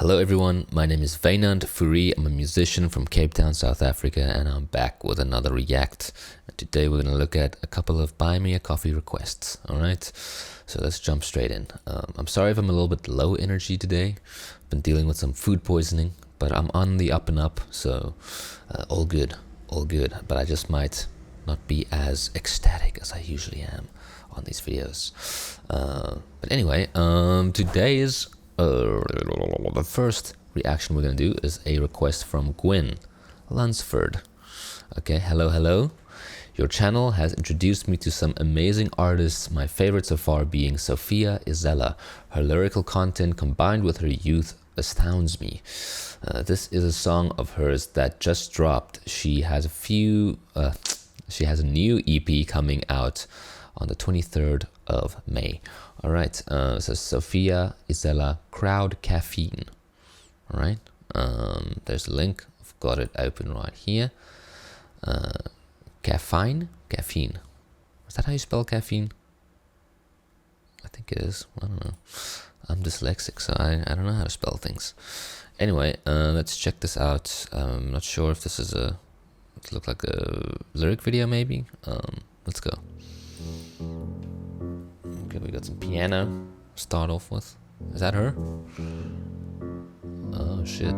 Hello everyone, my name is Wynand Fourie. I'm a musician from Cape Town, South Africa, and I'm back with another react. And today we're going to look at a couple of Buy Me a Coffee requests, alright? So let's jump straight in. I'm sorry if I'm a little bit low energy today. I've been dealing with some food poisoning, but I'm on the up and up, so all good. But I just might not be as ecstatic as I usually am on these videos. But anyway, today is the first reaction we're gonna do is a request from Gwen Lunsford. Okay, hello. Your channel has introduced me to some amazing artists, my favorite so far being SOFIA ISELLA. Her lyrical content combined with her youth astounds me. This is a song of hers that just dropped. She has a new EP coming out on the 23rd of May. All right, so SOFIA ISELLA, Crowd Caffeine. All right, there's a link. I've got it open right here. Caffeine. Is that how you spell caffeine? I think it is. I don't know. I'm dyslexic, so I don't know how to spell things. Anyway, let's check this out. I'm not sure if this is it looks like a lyric video maybe. Let's go. Okay, we got some piano to start off with. Is that her? Oh shit.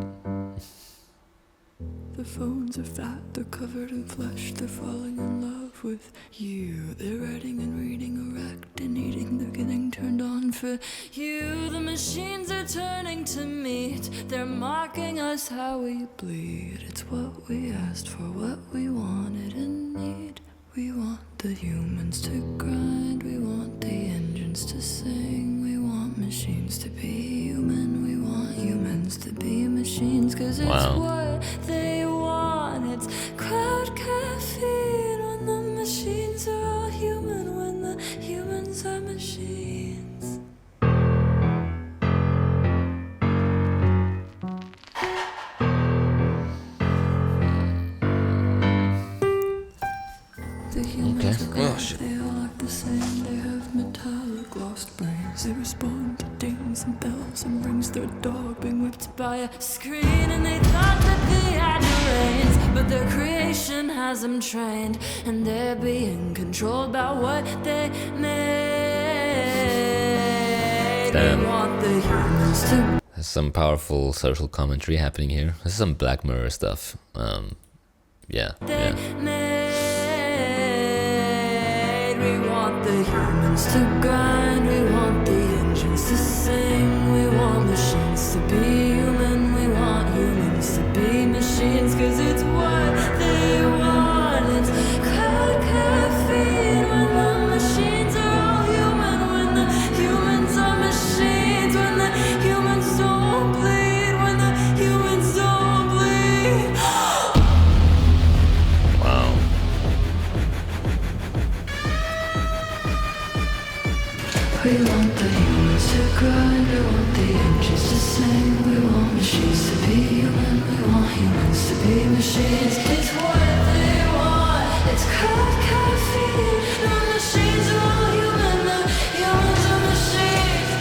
The phones are fat, they're covered in flesh, they're falling in love with you. They're writing and reading, erect and eating, they're getting turned on for you. The machines are turning to meat, they're mocking us how we bleed. It's what we asked for, what we wanted and need. We want the humans to grind, we want the engines to sing. We want machines to be human, we want humans to be machines. Cause it's what they want, it's crowd caffeine. When the machines are all human, when the humans are machines. They all act the same, they have metallic lost brains. They respond to dings and bells and rings. Their dog being whipped by a screen. And they thought that they had brains, but their creation has them trained. And they're being controlled by what they made. Damn. We want the humans to. There's some powerful social commentary happening here. This is some Black Mirror stuff. Yeah. We want the humans to grind, we want the engines to sing. We want machines to be human, we want humans to be machines. Cause it's what they want, it's crowd caffeine. When the machines are all human, when the humans are machines. When the humans don't bleed, when the humans don't bleed. Wow. We want the humans to grind, we want the engines to sing. We want machines to be human, we want humans to be machines. It's what they want, it's crowd caffeine. The machines are all human, the humans are machines.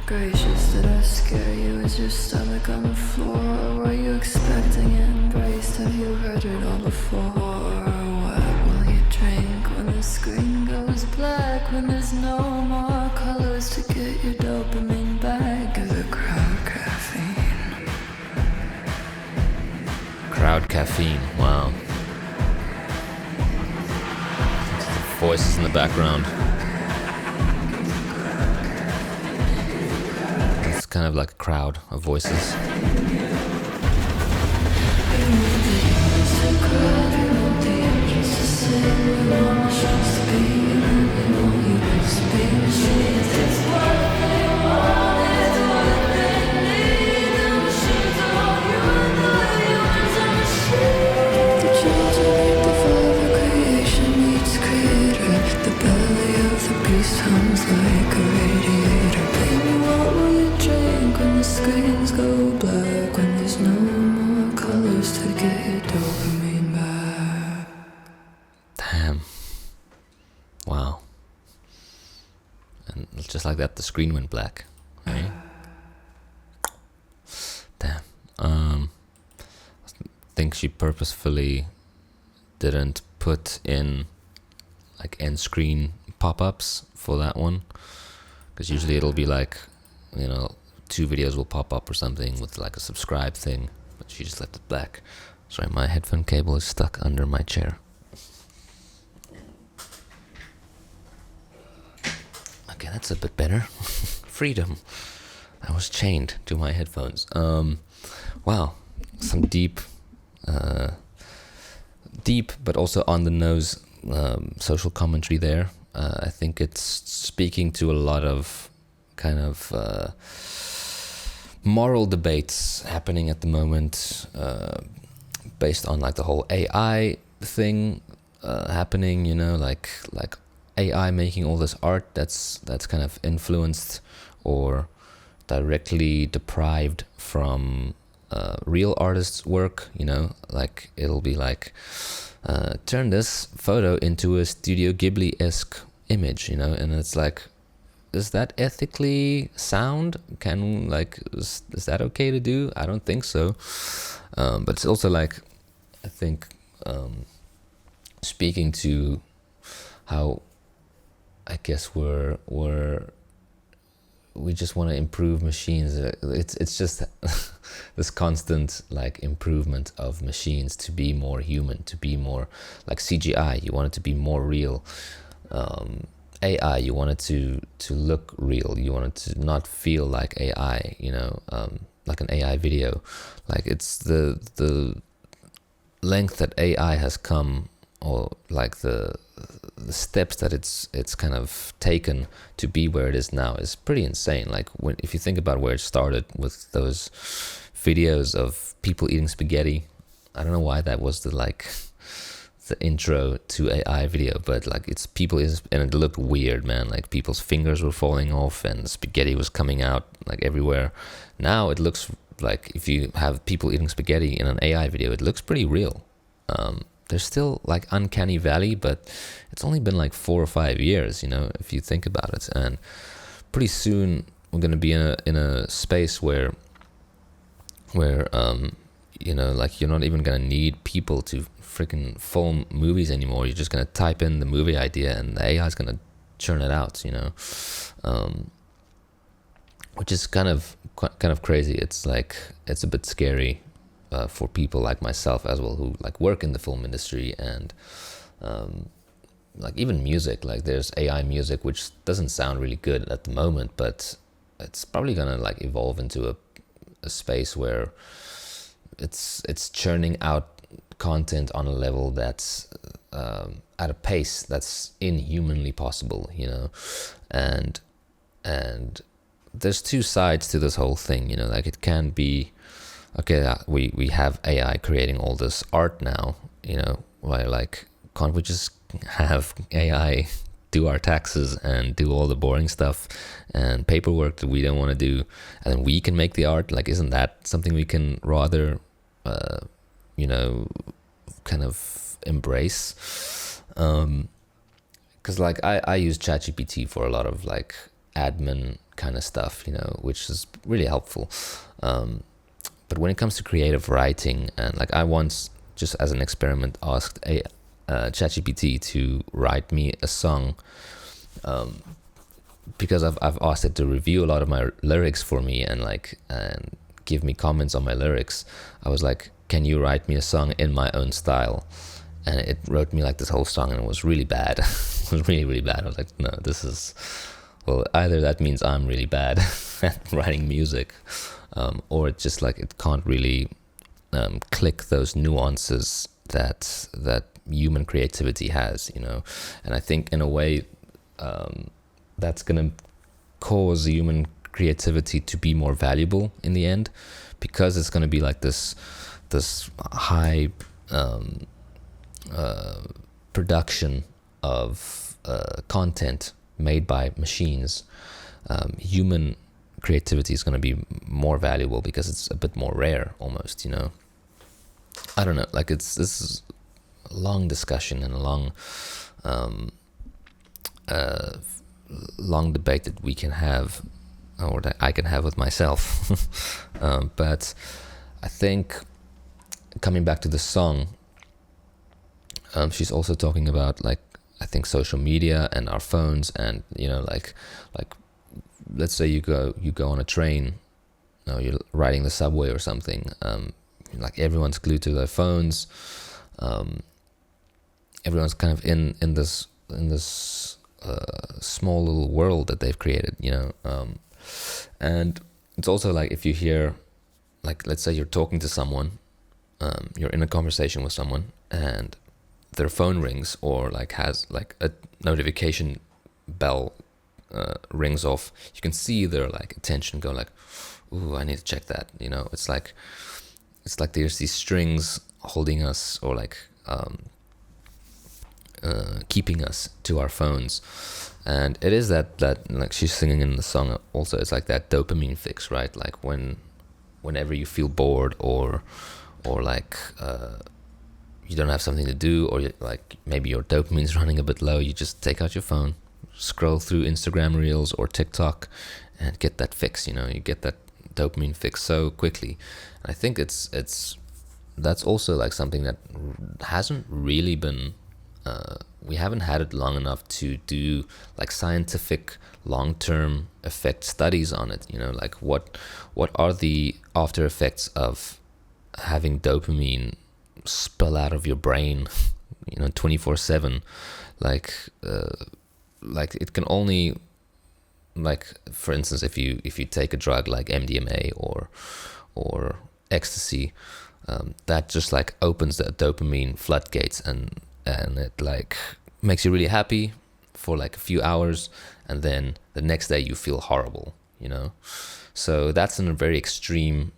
Gracious, did I scare you? Is your stomach on the floor? Or were you expecting it embraced? Have you heard it all before? What will you drink when the screen goes black? When there's no more colors to get your dopamine back? Is it crowd caffeine? Crowd caffeine. Wow. Voices in the background. It's kind of like a crowd of voices. Hums like a radiator. Baby, what will you drink when the screens go black? When there's no more colors to get your dopamine back. Damn. Wow. And just like like that, the screen went black. Right? Damn. I think she purposefully didn't put in like end screen pop-ups for that one, because usually it'll be like, you know, 2 videos will pop up or something with like a subscribe thing, but she just left it black. Sorry, my headphone cable is stuck under my chair. Okay, that's a bit better. Freedom. I was chained to my headphones. Wow, some deep but also on the nose social commentary there. I think it's speaking to a lot of kind of moral debates happening at the moment, based on like the whole AI thing happening, you know, like AI making all this art that's kind of influenced or directly deprived from real artists' work, you know, like it'll be like turn this photo into a Studio Ghibli-esque image, you know, and it's like, is that ethically sound? Can like is that okay to do? I don't think so. But it's also like, I think speaking to how I guess we just want to improve machines. It's just this constant like improvement of machines to be more human, to be more like CGI. You want it to be more real. AI, you want it to look real. You want it to not feel like AI. You know, like an AI video. Like it's the length that AI has come, or like the steps that it's kind of taken to be where it is now is pretty insane. Like if you think about where it started with those videos of people eating spaghetti, I don't know why that was the intro to AI video, but like it's people and it looked weird, man. Like people's fingers were falling off and spaghetti was coming out like everywhere. Now it looks like, if you have people eating spaghetti in an AI video, it looks pretty real. There's still like uncanny valley, but it's only been like 4 or 5 years, you know, if you think about it. And pretty soon we're going to be in a space where you know, like you're not even going to need people to freaking film movies anymore. You're just going to type in the movie idea and the AI is going to churn it out, you know, which is kind of crazy. It's like, it's a bit scary for people like myself as well, who like work in the film industry, and like even music. Like there's AI music which doesn't sound really good at the moment, but it's probably gonna like evolve into a space where it's churning out content on a level that's at a pace that's inhumanly possible, you know. And there's 2 sides to this whole thing, you know. Like it can be, okay, we have AI creating all this art now, you know, why, like, can't we just have AI do our taxes and do all the boring stuff and paperwork that we don't want to do, and then we can make the art? Like, isn't that something we can rather, you know, kind of embrace? Because like I use ChatGPT for a lot of like admin kind of stuff, you know, which is really helpful. But when it comes to creative writing, and like I once, just as an experiment, asked a ChatGPT to write me a song, because I've asked it to review a lot of my lyrics for me and give me comments on my lyrics. I was like, can you write me a song in my own style? And it wrote me like this whole song, and it was really bad. It was really, really bad. I was like, no, this is, well, either that means I'm really bad at writing music, or it's just like it can't really click those nuances that human creativity has, you know. And I think in a way that's gonna cause human creativity to be more valuable in the end, because it's gonna be like this high production of content made by machines. Human creativity is going to be more valuable because it's a bit more rare, almost, you know. I don't know, like this is a long discussion and a long long debate that we can have, or that I can have with myself. But I think coming back to the song, she's also talking about, like, I think social media and our phones, and like let's say you go on a train, you're riding the subway or something, like everyone's glued to their phones, everyone's kind of in this small little world that they've created, and it's also like if you hear, like, let's say you're talking to someone, you're in a conversation with someone, and their phone rings, or like has like a notification bell rings off, you can see their like attention go like, ooh, I need to check that. It's like there's these strings holding us, or like keeping us to our phones. And it is that like she's singing in the song also, it's like that dopamine fix, right? Like whenever you feel bored, or like you don't have something to do, or like maybe your dopamine's running a bit low, you just take out your phone, scroll through Instagram Reels or TikTok, and get that fix. You get that dopamine fix so quickly. And I think that's also like something that hasn't really been, we haven't had it long enough to do like scientific long-term effect studies on it. Like what are the after effects of having dopamine spill out of your brain 24/7. Like it can only, like, for instance, if you take a drug like MDMA or ecstasy, that just like opens the dopamine floodgates, and it like makes you really happy for like a few hours, and then the next day you feel horrible. So that's in a very extreme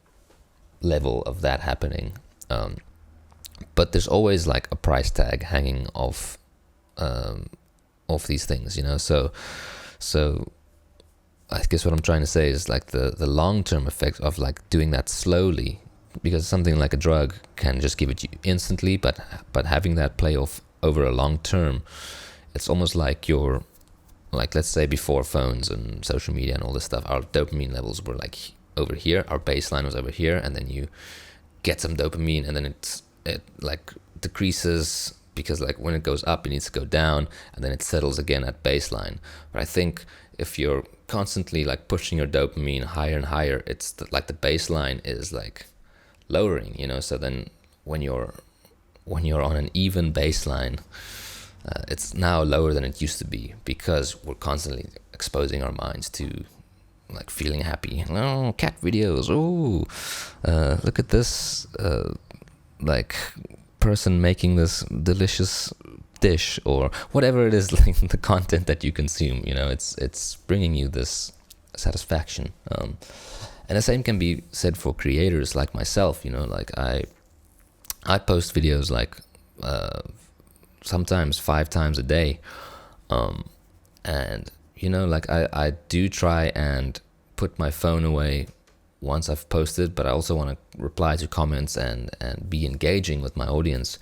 level of that happening. But there's always like a price tag hanging off these things, so I guess what I'm trying to say is like the long-term effect of like doing that slowly, because something like a drug can just give it to you instantly, but having that play off over a long term, it's almost like you're, like, let's say before phones and social media and all this stuff, our dopamine levels were like over here, our baseline was over here, and then you get some dopamine, and then it like decreases, because like when it goes up it needs to go down, and then it settles again at baseline. But I think if you're constantly like pushing your dopamine higher and higher, it's like the baseline is like lowering, so then when you're on an even baseline, it's now lower than it used to be, because we're constantly exposing our minds to like feeling happy. Oh, cat videos. Oh, look at this like person making this delicious dish, or whatever it is, like the content that you consume. It's bringing you this satisfaction. And the same can be said for creators like myself. Like I post videos like sometimes 5 times a day, and like I do try and put my phone away once I've posted, but I also want to reply to comments and be engaging with my audience.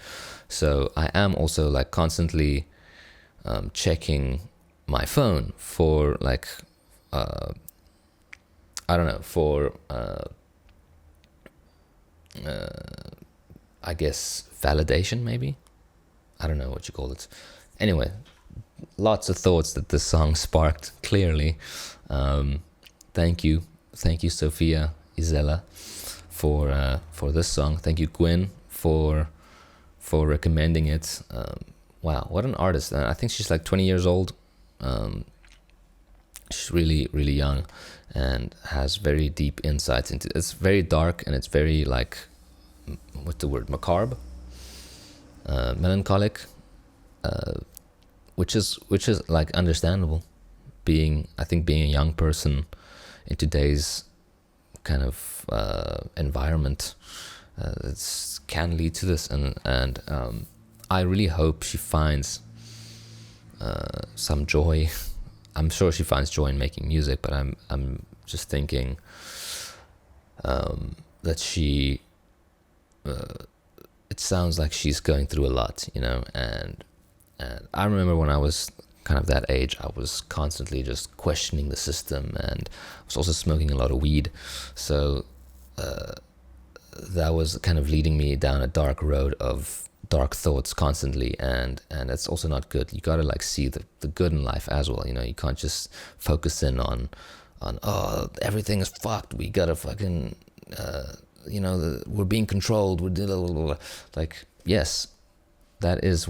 So I am also like constantly checking my phone for like I don't know, for I guess validation, maybe. I don't know what you call it. Anyway, lots of thoughts that this song sparked, clearly. Thank you, SOFIA ISELLA, for this song. Thank you, Gwen, for recommending it. Wow, what an artist! I think she's like 20 years old. She's really, really young, and has very deep insights into. It's very dark, and it's very like, what's the word? Macabre, melancholic, which is like understandable. I think being a young person in today's kind of environment, it can lead to this, and I really hope she finds some joy. I'm sure she finds joy in making music, but I'm just thinking that she it sounds like she's going through a lot, and I remember when I was kind of that age, I was constantly just questioning the system, and I was also smoking a lot of weed. So that was kind of leading me down a dark road of dark thoughts constantly, and that's also not good. You gotta like see the good in life as well. You know, you can't just focus in on oh, everything is fucked, we gotta fucking you know, we're being controlled, we're like, yes, that is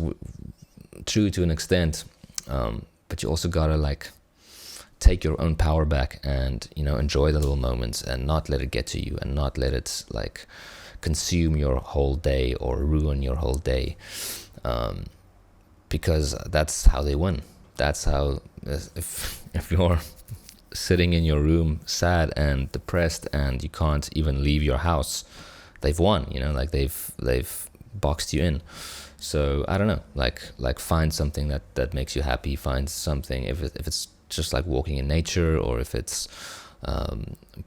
true to an extent, but you also gotta like take your own power back, and, you know, enjoy the little moments and not let it get to you, and not let it like consume your whole day or ruin your whole day, because that's how they win. That's how, if you're sitting in your room sad and depressed and you can't even leave your house, they've won, you know, like they've boxed you in. So I don't know, like find something that makes you happy. Find something, if it's just like walking in nature, or if it's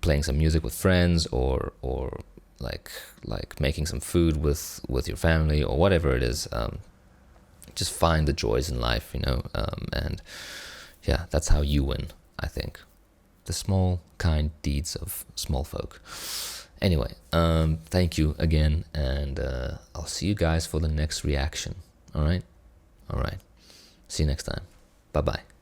playing some music with friends, or like making some food with your family, or whatever it is. Just find the joys in life, you know, and yeah, that's how you win, I think. The small, kind deeds of small folk. Anyway, thank you again, and I'll see you guys for the next reaction. All right? See you next time. Bye-bye.